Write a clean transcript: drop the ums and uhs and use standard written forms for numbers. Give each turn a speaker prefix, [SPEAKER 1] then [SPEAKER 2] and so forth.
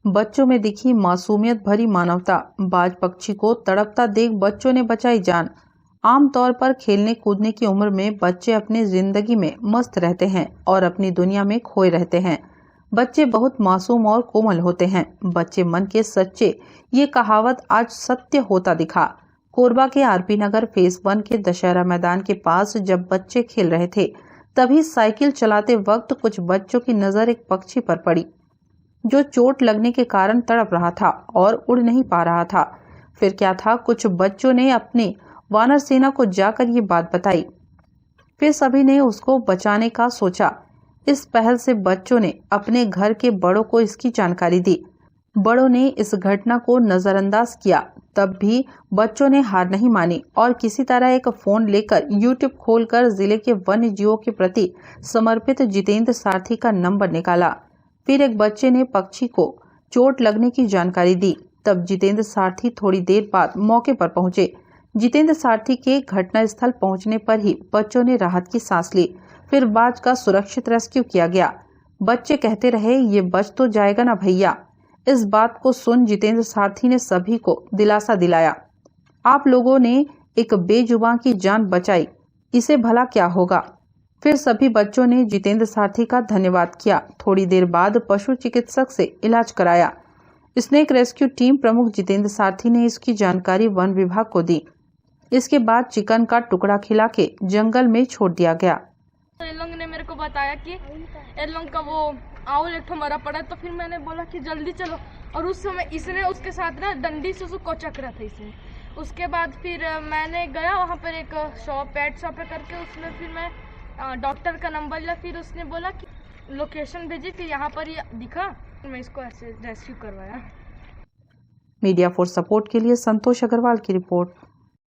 [SPEAKER 1] बच्चों में दिखी मासूमियत भरी मानवता। बाज पक्षी को तड़पता देख बच्चों ने बचाई जान। आमतौर पर खेलने कूदने की उम्र में बच्चे अपनी जिंदगी में मस्त रहते हैं और अपनी दुनिया में खोए रहते हैं। बच्चे बहुत मासूम और कोमल होते हैं। बच्चे मन के सच्चे, ये कहावत आज सत्य होता दिखा। कोरबा के आरपी नगर फेज 1 के दशहरा मैदान के पास जब बच्चे खेल रहे थे, तभी साइकिल चलाते वक्त कुछ बच्चों की नजर एक पक्षी पर पड़ी जो चोट लगने के कारण तड़प रहा था और उड़ नहीं पा रहा था। फिर क्या था, कुछ बच्चों ने अपनी वानर सेना को जाकर ये बात बताई। फिर सभी ने उसको बचाने का सोचा। इस पहल से बच्चों ने अपने घर के बड़ों को इसकी जानकारी दी। बड़ों ने इस घटना को नजरअंदाज किया, तब भी बच्चों ने हार नहीं मानी और किसी तरह एक फोन लेकर यूट्यूब खोलकर जिले के वन्य जीवों के प्रति समर्पित जितेंद्र सारथी का नंबर निकाला। फिर एक बच्चे ने पक्षी को चोट लगने की जानकारी दी। तब जितेंद्र सारथी थोड़ी देर बाद मौके पर पहुंचे। जितेंद्र सारथी के घटनास्थल पहुंचने पर ही बच्चों ने राहत की सांस ली। फिर बाज का सुरक्षित रेस्क्यू किया गया। बच्चे कहते रहे, ये बच तो जाएगा ना भैया। इस बात को सुन जितेंद्र सारथी ने सभी को दिलासा दिलाया, आप लोगों ने एक बेजुबान की जान बचाई, इसे भला क्या होगा। फिर सभी बच्चों ने जितेंद्र सारथी का धन्यवाद किया। थोड़ी देर बाद पशु चिकित्सक से इलाज कराया। स्नेक रेस्क्यू टीम प्रमुख जितेंद्र सारथी ने इसकी जानकारी वन विभाग को दी। इसके बाद चिकन का टुकड़ा खिला के जंगल में छोड़ दिया गया।
[SPEAKER 2] इन लोगों ने मेरे को बताया कि इन लोगों का वो आउल एक मरा पड़ा, तो फिर मैंने बोला कि जल्दी चलो, और उस समय इसने उसके साथ ना डंडी से उसको कोचक रहा था इसने। उसके बाद फिर मैंने गया वहाँ पर एक शॉप, पेट शॉप पे करके, उसमें फिर मैं डॉक्टर का नंबर लिया। फिर उसने बोला कि लोकेशन भेजी, फिर यहाँ पर ये दिखा, मैं इसको ऐसे रेस्क्यू करवाया।
[SPEAKER 1] मीडिया फॉर सपोर्ट के लिए संतोष अग्रवाल की रिपोर्ट।